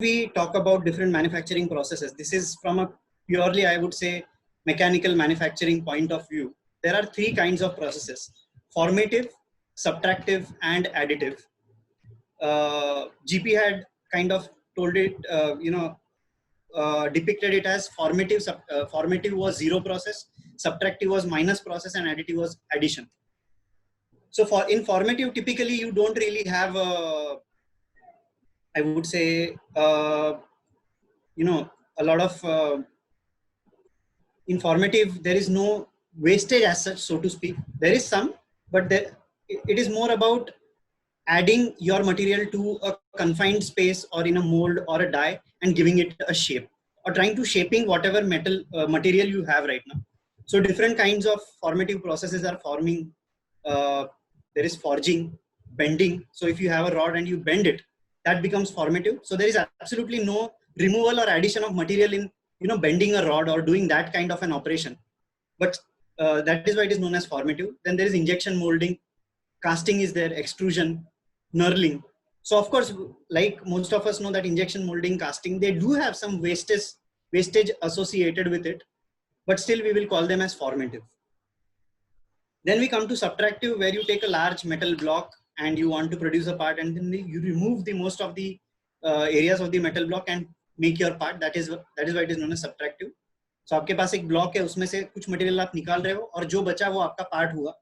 we talk about different manufacturing processes, this is from a purely, I would say, mechanical manufacturing point of view. There are three kinds of processes: formative, subtractive, and additive. GP had kind of told it, depicted it as formative. Formative was zero process, subtractive was minus process, and additive was addition. So for in formative, typically you don't really have I would say, a lot of informative. There is no wastage as such, so to speak. There is some, but it is more about adding your material to a confined space or in a mold or a die and giving it a shape, or trying to shaping whatever material you have right now. So different kinds of formative processes are forming. There is forging, bending. So if you have a rod and you bend it, that becomes formative. So there is absolutely no removal or addition of material in bending a rod or doing that kind of an operation. But that is why it is known as formative. Then there is injection molding, casting is there, extrusion, knurling. So of course, like most of us know that injection molding, casting, they do have some wastage associated with it, but still we will call them as formative. Then we come to subtractive, where you take a large metal block and you want to produce a part, and then you remove the most of the areas of the metal block and make your part. That is why it is known as subtractive. So आपके पास एक block है, उसमें से कुछ material आप निकाल रहे हो और जो बचा वो आपका पार्ट हुआ.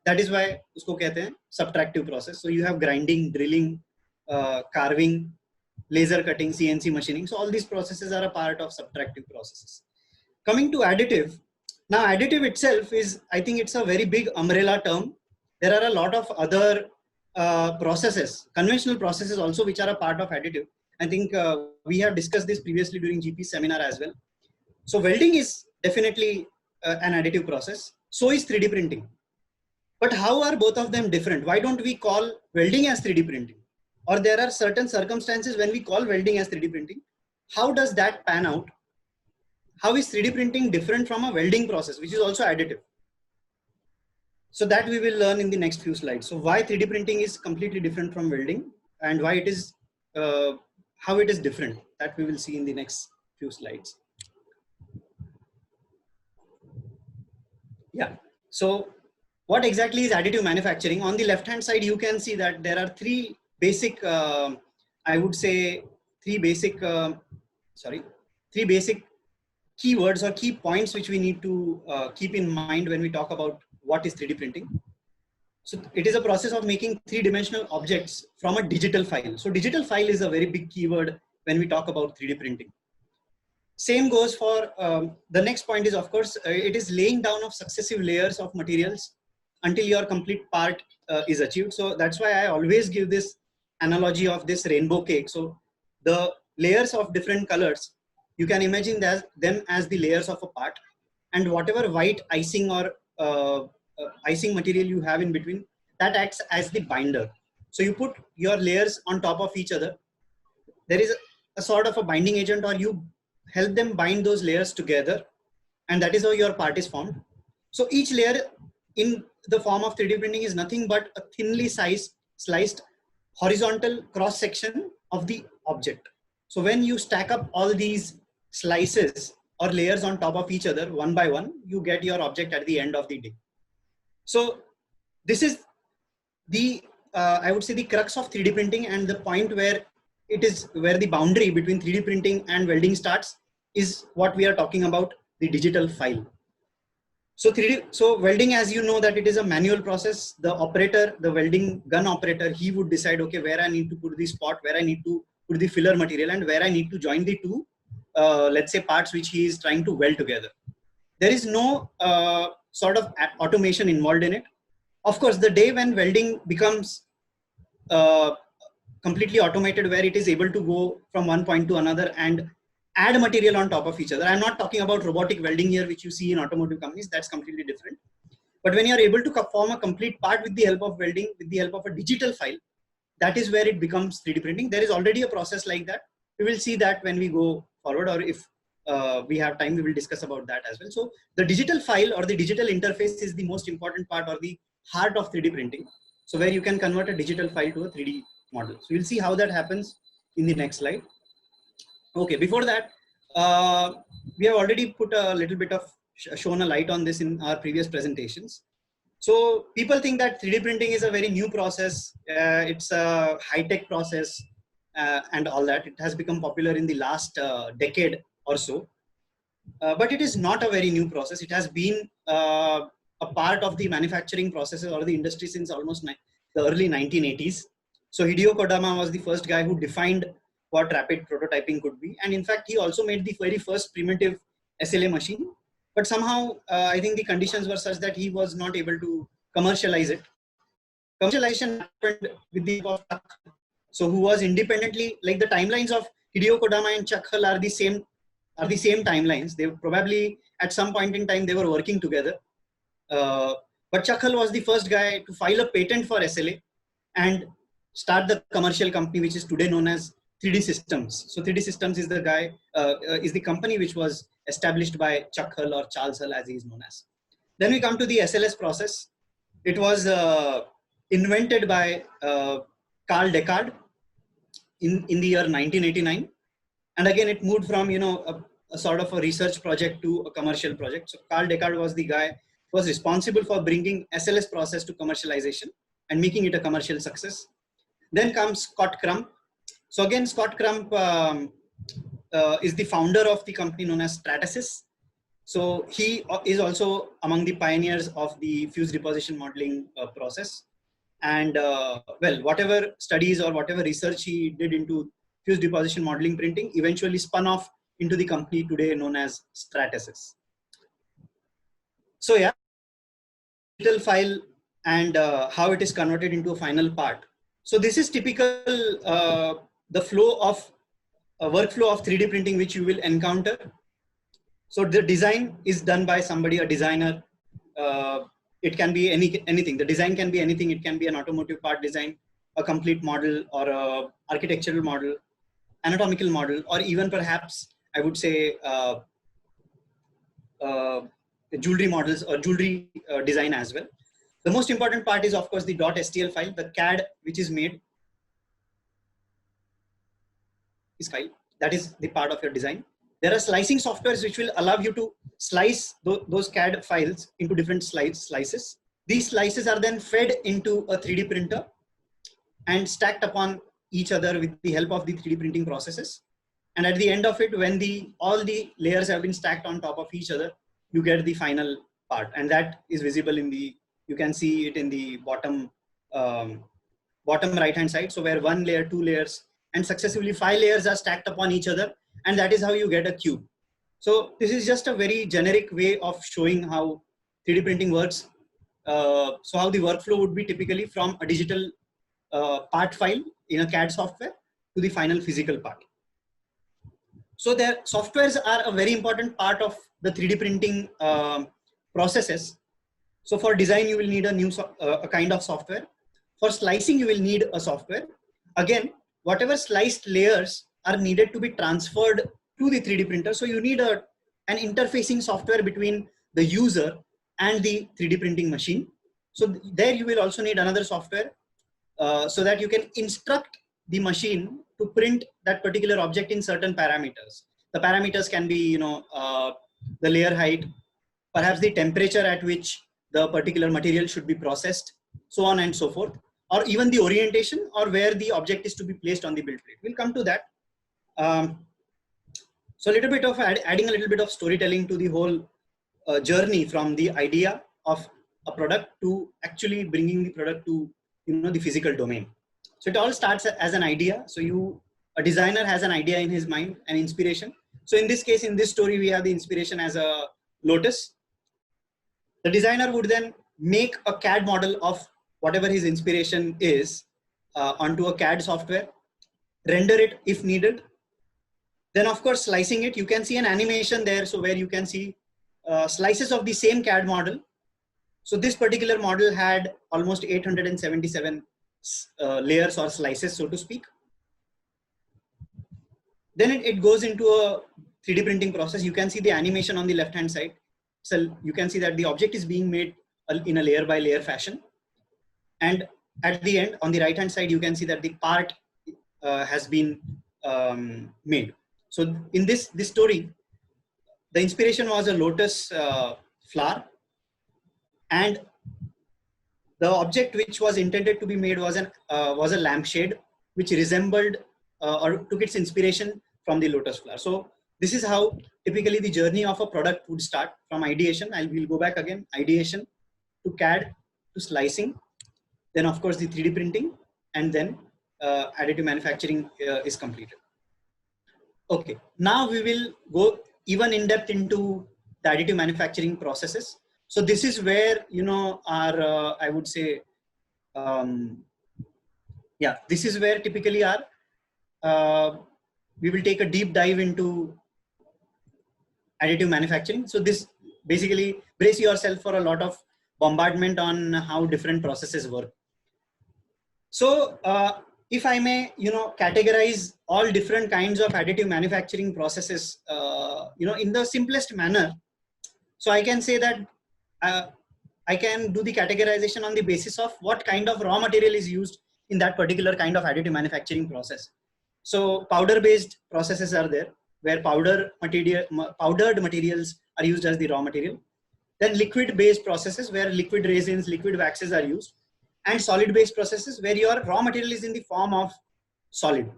That is why उसको कहते हैं subtractive process. So you have grinding, drilling, carving, laser cutting, CNC machining. So all these processes are a part of subtractive processes. Coming to additive. Now additive itself is, I think it's a very big umbrella term. There are a lot of other processes, conventional processes also, which are a part of additive. I think we have discussed this previously during GP seminar as well. So welding is definitely an additive process. So is 3D printing. But how are both of them different? Why don't we call welding as 3D printing? Or there are certain circumstances when we call welding as 3D printing. How does that pan out? How is 3D printing different from a welding process, which is also additive? So that we will learn in the next few slides. So why 3D printing is completely different from welding, and why it is, how it is different, that we will see in the next few slides. Yeah. So what exactly is additive manufacturing? On the left hand side, you can see that there are three basic, I would say, three basic keywords or key points which we need to keep in mind when we talk about what is 3D printing. So it is a process of making three-dimensional objects from a digital file. So digital file is a very big keyword when we talk about 3D printing. Same goes for the next point is, of course, it is laying down of successive layers of materials until your complete part is achieved. So that's why I always give this analogy of this rainbow cake. So the layers of different colors, you can imagine them as the layers of a part, and whatever white icing or icing material you have in between, that acts as the binder. So you put your layers on top of each other. There is a sort of a binding agent, or you help them bind those layers together, and that is how your part is formed. So each layer in the form of 3D printing is nothing but a thinly sliced horizontal cross section of the object. So when you stack up all these slices or layers on top of each other one by one, you get your object at the end of the day. So this is the I would say the crux of 3D printing, and the point where the boundary between 3D printing and welding starts is what we are talking about, the digital file. So welding, as you know, that it is a manual process. The operator, the welding gun operator, he would decide, okay, where I need to put the spot, where I need to put the filler material, and where I need to join the two, let's say, parts which he is trying to weld together. There is no sort of automation involved in it. Of course, the day when welding becomes completely automated, where it is able to go from one point to another and add material on top of each other. I'm not talking about robotic welding here, which you see in automotive companies. That's completely different. But when you are able to form a complete part with the help of welding, with the help of a digital file, that is where it becomes 3D printing. There is already a process like that. We will see that when we go forward, or if we have time, we will discuss about that as well. So the digital file or the digital interface is the most important part, or the heart of 3D printing. So where you can convert a digital file to a 3D model. So we'll see how that happens in the next slide. Okay, before that, we have already put a little bit of shown a light on this in our previous presentations. So people think that 3D printing is a very new process. It's a high-tech process and all that. It has become popular in the last decade or so. But it is not a very new process. It has been a part of the manufacturing processes or the industry since almost the early 1980s. So Hideo Kodama was the first guy who defined what rapid prototyping could be. And in fact, he also made the very first primitive SLA machine. But somehow, I think the conditions were such that he was not able to commercialize it. Commercialization happened with the help of Chuck. So who was independently, like the timelines of Hideo Kodama and Chuck Hull are the same timelines. They probably at some point in time they were working together. But Chuck Hull was the first guy to file a patent for SLA and start the commercial company, which is today known as 3D Systems. So 3D Systems is the guy, is the company which was established by Chuck Hull or Charles Hull as he is known as. Then we come to the SLS process. It was invented by Carl Deckard in the year 1989. And again, it moved from, a sort of a research project to a commercial project. So Carl Deckard was the guy who was responsible for bringing SLS process to commercialization and making it a commercial success. Then comes Scott Crump. So again, Scott Crump is the founder of the company known as Stratasys. So he is also among the pioneers of the fused deposition modeling process. And well, whatever studies or whatever research he did into fused deposition modeling printing eventually spun off into the company today known as Stratasys. So yeah, digital file and how it is converted into a final part. So this is typical the flow of workflow of 3D printing which you will encounter. So the design is done by somebody, a designer. It can be anything. The design can be anything. It can be an automotive part design, a complete model, or a architectural model, anatomical model, or even perhaps I would say jewelry models or jewelry design as well. The most important part is of course the .stl file, the CAD which is made is file. That is the part of your design. There are slicing softwares which will allow you to slice those CAD files into different slices. These slices are then fed into a 3D printer and stacked upon each other with the help of the 3D printing processes. And at the end of it, when all the layers have been stacked on top of each other, you get the final part. And that is visible in you can see it in the bottom right-hand side. So where 1 layer, 2 layers, and successively 5 layers are stacked upon each other. And that is how you get a cube. So this is just a very generic way of showing how 3D printing works. So how the workflow would be typically from a digital part file in a CAD software to the final physical part. So their softwares are a very important part of the 3D printing processes. So for design, you will need a kind of software. For slicing, you will need a software. Again, whatever sliced layers are needed to be transferred to the 3D printer. So you need an interfacing software between the user and the 3D printing machine. So there you will also need another software so that you can instruct the machine to print that particular object in certain parameters. The parameters can be, the layer height, perhaps the temperature at which the particular material should be processed, so on and so forth, or even the orientation or where the object is to be placed on the build plate. We'll come to that. So a little bit of adding a little bit of storytelling to the whole journey from the idea of a product to actually bringing the product to the physical domain. So it all starts as an idea. So a designer has an idea in his mind, an inspiration. So in this case, in this story, we have the inspiration as a lotus. The designer would then make a CAD model of whatever his inspiration is onto a CAD software, render it if needed. Then of course, slicing it, you can see an animation there. So where you can see slices of the same CAD model. So this particular model had almost 877 layers or slices, so to speak. Then it goes into a 3D printing process. You can see the animation on the left-hand side. So you can see that the object is being made in a layer by layer fashion. And at the end, on the right-hand side, you can see that the part has been made. So in this story, the inspiration was a lotus flower, and the object which was intended to be made was a lampshade, which resembled or took its inspiration from the lotus flower. So this is how typically the journey of a product would start, from ideation. We'll go back again, ideation to CAD to slicing, then of course the 3D printing, and then additive manufacturing is completed. Okay, now we will go even in depth into the additive manufacturing processes. So this is where, you know, our I would say, yeah, this is where typically we will take a deep dive into additive manufacturing. So this basically, brace yourself for a lot of bombardment on how different processes work. So if I may, you know, categorize all different kinds of additive manufacturing processes, you know, in the simplest manner. So I can say that I can do the categorization on the basis of what kind of raw material is used in that particular kind of additive manufacturing process. So powder-based processes are there, where powdered materials are used as the raw material. Then liquid-based processes, where liquid resins, liquid waxes are used, and solid-based processes, where your raw material is in the form of solid.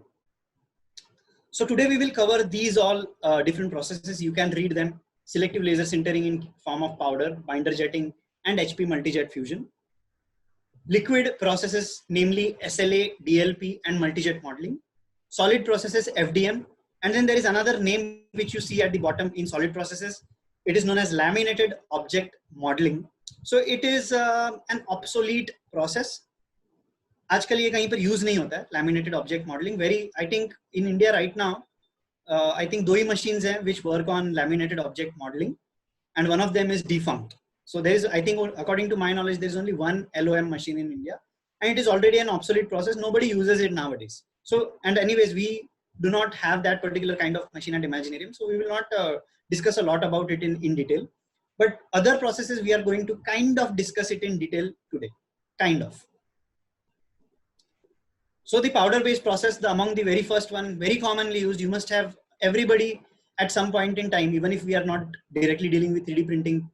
So today we will cover these all different processes. You can read them: selective laser sintering in form of powder, binder jetting, and HP multijet fusion. Liquid processes, namely SLA, DLP, and multijet modeling. Solid processes, FDM. And then there is another name which you see at the bottom in solid processes. It is known as laminated object modeling. So it is an obsolete process. आजकल ये कहीं पर use नहीं होता है laminated object modeling. I think in India right now, I think दो ही machines हैं which work on laminated object modeling, and one of them is defunct. So there is, I think, according to my knowledge, there is only one LOM machine in India, and it is already an obsolete process. Nobody uses it nowadays. So, and anyways, we do not have that particular kind of machine at Imaginarium, so we will not discuss a lot about it in detail. But other processes, we are going to kind of discuss it in detail today, kind of. So the powder-based process, among the very first one, very commonly used, you must have, everybody at some point in time, even if we are not directly dealing with 3D printing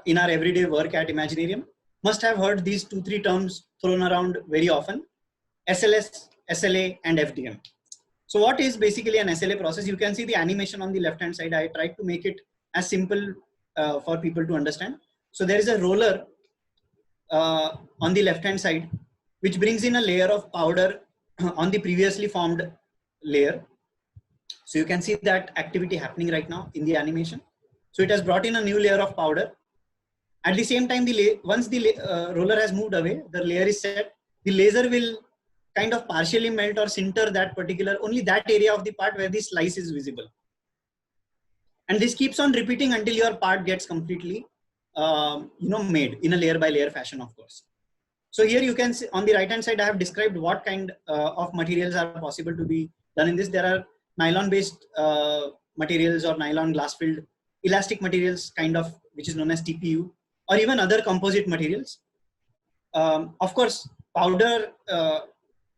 in our everyday work at Imaginarium, must have heard these 2-3 terms thrown around very often: SLS, SLA, and FDM. So what is basically an SLA process? You can see the animation on the left-hand side. I tried to make it as simple for people to understand. So there is a roller on the left-hand side, which brings in a layer of powder on the previously formed layer. So you can see that activity happening right now in the animation. So it has brought in a new layer of powder. At the same time, once the roller has moved away, the layer is set, the laser will kind of partially melt or sinter that particular, only that area of the part where the slice is visible. And this keeps on repeating until your part gets completely, made in a layer by layer fashion, of course. So here you can see on the right hand side, I have described what kind of materials are possible to be done in this. There are nylon based materials or nylon glass filled elastic materials, kind of, which is known as TPU, or even other composite materials. Of course, powder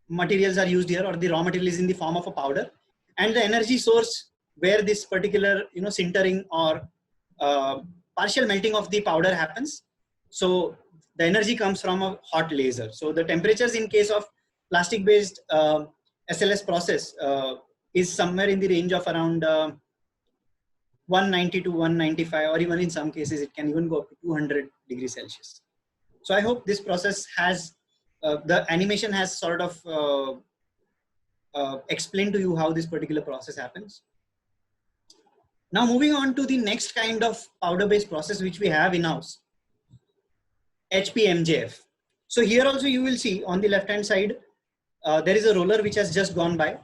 materials are used here, or the raw material is in the form of a powder, and the energy source where this particular, sintering or partial melting of the powder happens. So the energy comes from a hot laser. So the temperatures in case of plastic based SLS process is somewhere in the range of around 190 to 195, or even in some cases it can even go up to 200 degrees Celsius. So I hope this process has, the animation has sort of explained to you how this particular process happens. Now moving on to the next kind of powder based process which we have in-house, HPMJF. So here also you will see on the left hand side, there is a roller which has just gone by.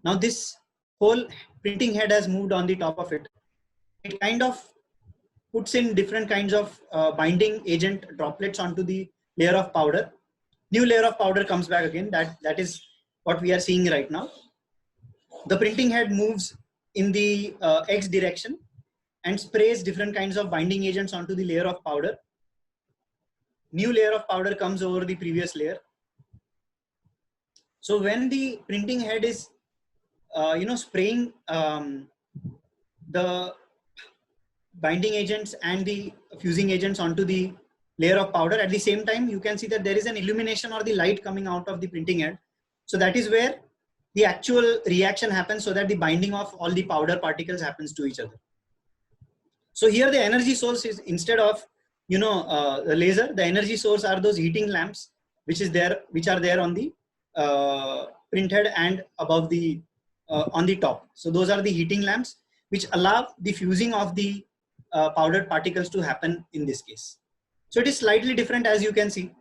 Now this whole printing head has moved on the top of it. It kind of puts in different kinds of binding agent droplets onto the layer of powder. New layer of powder comes back again. That is what we are seeing right now. The printing head moves in the X direction and sprays different kinds of binding agents onto the layer of powder. New layer of powder comes over the previous layer. So when the printing head is spraying the binding agents and the fusing agents onto the layer of powder. At the same time, you can see that there is an illumination or the light coming out of the printing head. So that is where the actual reaction happens, so that the binding of all the powder particles happens to each other. So here the energy source is, instead of the laser, the energy source are those heating lamps which are there on the printhead and above the on the top. So those are the heating lamps which allow the fusing of the powdered particles to happen in this case. So it is slightly different, as you can see.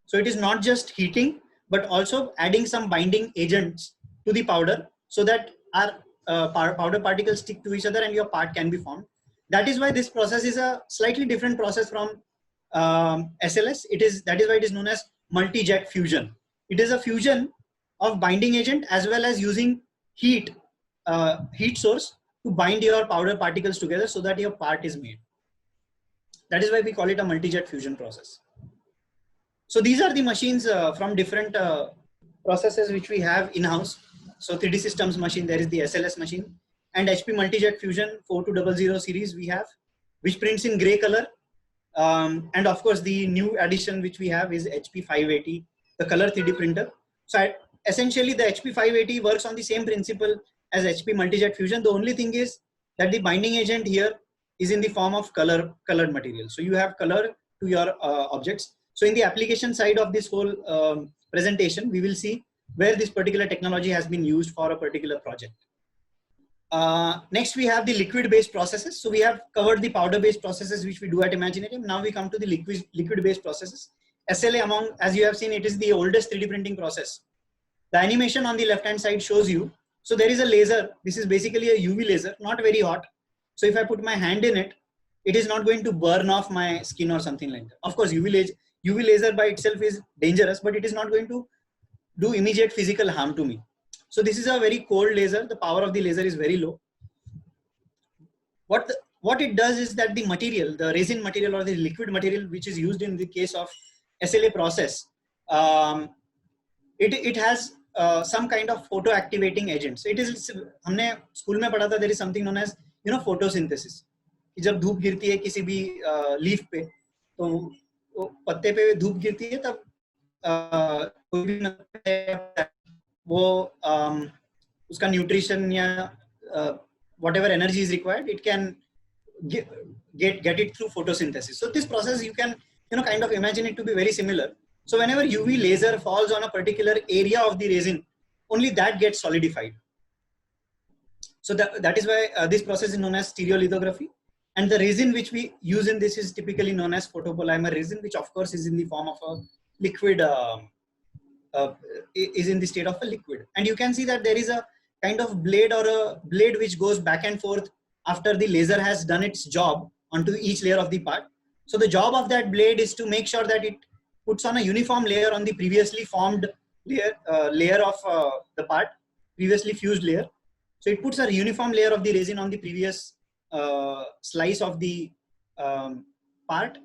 So it is not just heating, but also adding some binding agents to the powder, so that our powder particles stick to each other and your part can be formed. That is why this process is a slightly different process from SLS. That is why it is known as multi-jet fusion. It is a fusion of binding agent as well as using heat source to bind your powder particles together so that your part is made. That is why we call it a multi-jet fusion process. So these are the machines from different processes which we have in-house. So 3D Systems machine, there is the SLS machine, and HP Multi-Jet Fusion 4200 series we have, which prints in gray color. And of course, the new addition which we have is HP 580, the color 3D printer. So essentially, the HP 580 works on the same principle as HP Multi-Jet Fusion. The only thing is that the binding agent here is in the form of colored material. So you have color to your objects. So in the application side of this whole presentation, we will see where this particular technology has been used for a particular project. Next, we have the liquid-based processes. So we have covered the powder-based processes which we do at Imaginative. Now we come to the liquid-based processes. SLA, as you have seen, it is the oldest 3D printing process. The animation on the left-hand side shows you. So there is a laser. This is basically a UV laser, not very hot. So if I put my hand in it, it is not going to burn off my skin or something like that. Of course, UV laser by itself is dangerous, but it is not going to do immediate physical harm to me. So this is a very cold laser. The power of the laser is very low. What it does is that the material, the resin material or the liquid material which is used in the case of SLA process, it has some kind of photo activating agents. It is, हमने school में पढ़ा था, there is something known as photosynthesis. जब धूप गिरती है किसी भी लीफ पे, तो पत्ते पे धूप गिरती है, तब कोई भी वो उसका न्यूट्रिशन या whatever energy is required, it can get it through photosynthesis. So this process, you can kind of imagine it to be very similar. So whenever UV laser falls on a particular area of the resin, only that gets solidified. So that is why this process is known as stereolithography. And the resin which we use in this is typically known as photopolymer resin, which of course is in the form of a liquid, is in the state of a liquid. And you can see that there is a kind of blade or a blade which goes back and forth after the laser has done its job onto each layer of the part. So the job of that blade is to make sure that it puts on a uniform layer on the previously formed layer of the part, previously fused layer. So it puts a uniform layer of the resin on the previous slice of the part,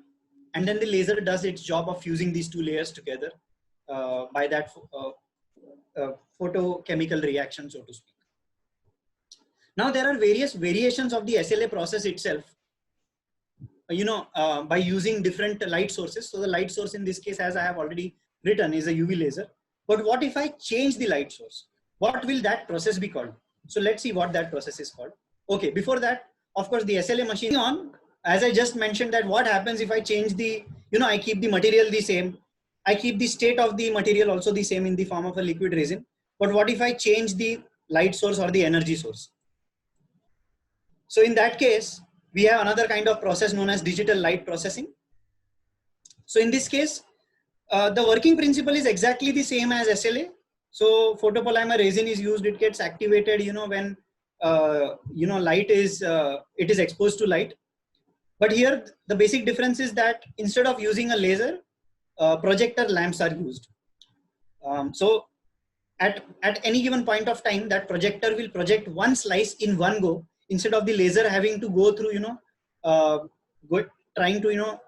and then the laser does its job of fusing these two layers together by that photochemical reaction, so to speak. Now there are various variations of the SLA process itself, by using different light sources. So the light source in this case, as I have already written, is a UV laser. But what if I change the light source? What will that process be called? So let's see what that process is called. Okay, before that, of course, the SLA machine on, as I just mentioned, that what happens if I change the, I keep the material the same. I keep the state of the material also the same in the form of a liquid resin. But what if I change the light source or the energy source? So in that case, we have another kind of process known as digital light processing. So in this case, the working principle is exactly the same as SLA. So photopolymer resin is used. It gets activated, when light is it is exposed to light. But here the basic difference is that instead of using a laser, projector lamps are used. So at any given point of time, that projector will project one slice in one go, instead of the laser having to go through, trying to,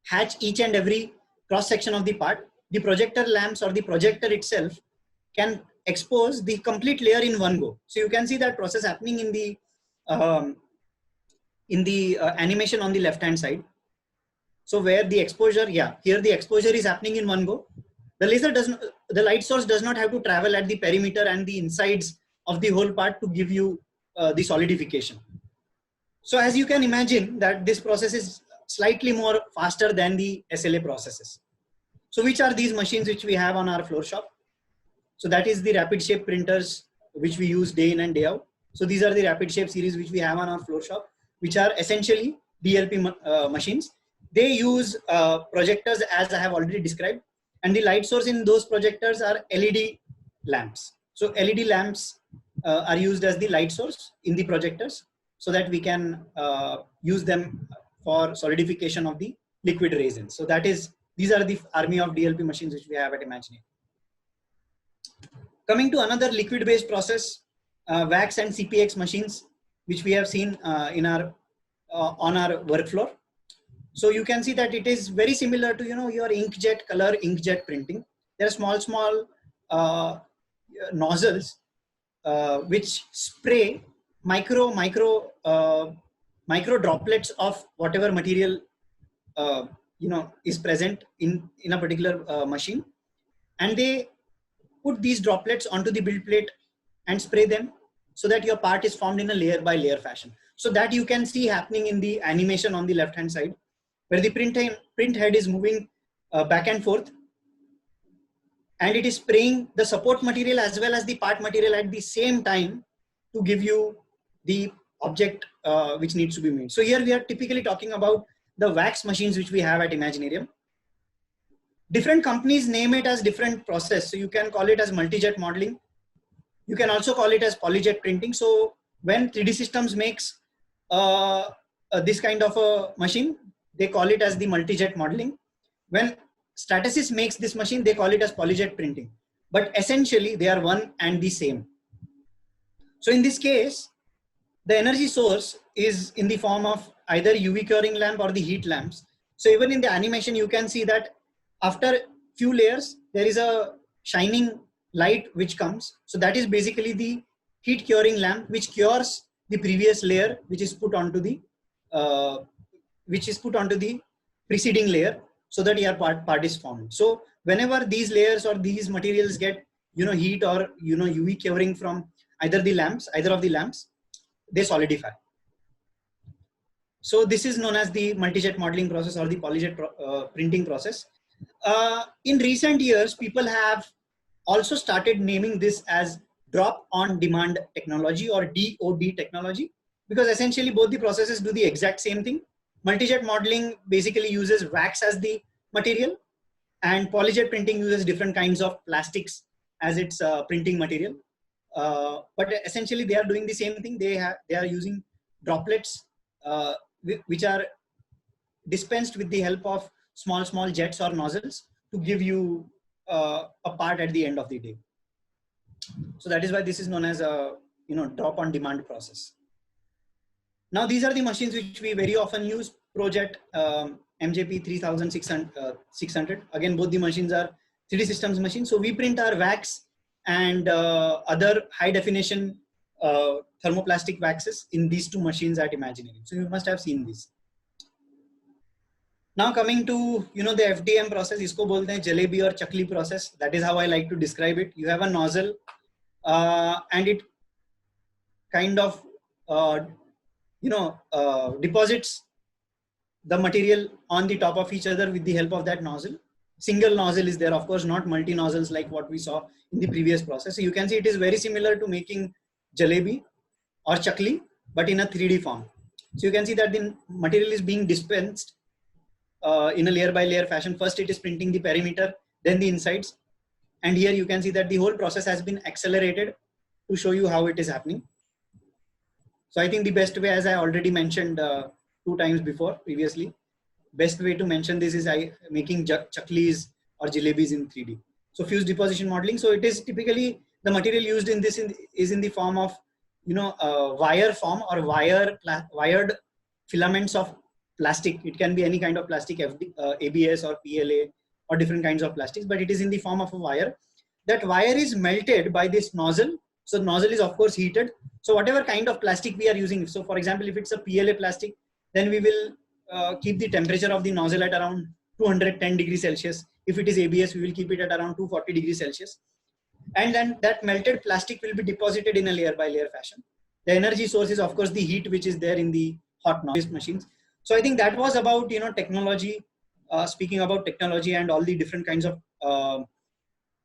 hatch each and every cross section of the part. The projector lamps or the projector itself can expose the complete layer in one go. So you can see that process happening in the animation on the left hand side. So where the exposure, yeah, here the exposure is happening in one go. The laser does not, the light source does not have to travel at the perimeter and the insides of the whole part to give you the solidification. So as you can imagine that this process is slightly more faster than the SLA processes. So which are these machines which we have on our floor shop? So that is the rapid shape printers which we use day in and day out. So these are the rapid shape series which we have on our floor shop, which are essentially DLP machines. They use projectors as I have already described, and the light source in those projectors are LED lamps. So LED lamps are used as the light source in the projectors so that we can use them for solidification of the liquid resins. So that is, these are the army of DLP machines which we have at Imaginarium. Coming to another liquid based process, wax and CPX machines, which we have seen in our on our work floor. So you can see that it is very similar to, you know, your inkjet color inkjet printing. There are small nozzles which spray micro droplets of whatever material you know is present in a particular machine, and they put these droplets onto the build plate and spray them so that your part is formed in a layer by layer fashion. So that you can see happening in the animation on the left hand side, where the print head is moving back and forth, and it is spraying the support material as well as the part material at the same time to give you the object which needs to be made. So here we are typically talking about the wax machines which we have at Imaginarium. Different companies name it as different process. So you can call it as multi-jet modeling. You can also call it as polyjet printing. So when 3D Systems makes this kind of a machine, they call it as the multi-jet modeling. When Stratasys makes this machine, they call it as polyjet printing. But essentially, they are one and the same. So in this case, the energy source is in the form of either UV curing lamp or the heat lamps. So even in the animation, you can see that after few layers, there is a shining light which comes. So that is basically the heat curing lamp which cures the previous layer which is put onto the preceding layer, so that your part is formed. So whenever these layers or these materials get, you know, heat or, you know, UV curing from either of the lamps, they solidify. So this is known as the multi-jet modeling process or the polyjet printing process. In recent years, people have also started naming this as drop on demand technology or DOD technology, because essentially both the processes do the exact same thing. Multi-jet modeling basically uses wax as the material, and polyjet printing uses different kinds of plastics as its printing material. But essentially they are doing the same thing. They are using droplets which are dispensed with the help of small jets or nozzles to give you a part at the end of the day. So that is why this is known as a, you know, drop on demand process. Now these are the machines which we very often use. Projet MJP 3600. Again, both the machines are 3D Systems machines. So we print our wax and other high definition thermoplastic waxes in these two machines at Imaginarium. So you must have seen this. Now coming to, you know, the FDM process, isko bolte hain jalebi or chakli process. That is how I like to describe it. You have a nozzle and it kind of deposits the material on the top of each other with the help of that nozzle. Single nozzle is there, of course, not multi nozzles like what we saw in the previous process. So you can see it is very similar to making jalebi or chakli, but in a 3D form. So you can see that the material is being dispensed in a layer by layer fashion. First it is printing the perimeter, then the insides. And here you can see that the whole process has been accelerated to show you how it is happening. So I think the best way, as I already mentioned 2 times before previously, best way to mention this is making chaklis or jalebis in 3D. So fused deposition modeling. So it is typically the material used in this is in the form of, you know, wire form or wired filaments of plastic. It can be any kind of plastic, ABS or PLA or different kinds of plastics, but it is in the form of a wire. that wire is melted by this nozzle. So the nozzle is of course heated. So whatever kind of plastic we are using, so for example, if it's a PLA plastic, then we will keep the temperature of the nozzle at around 210 degrees Celsius. If it is ABS, we will keep it at around 240 degrees Celsius. And then that melted plastic will be deposited in a layer by layer fashion. The energy source is of course the heat which is there in the hot nozzle machines. So I think that was about, technology, speaking about technology and all the different kinds of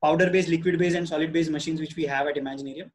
powder based, liquid based and solid based machines which we have at Imaginarium.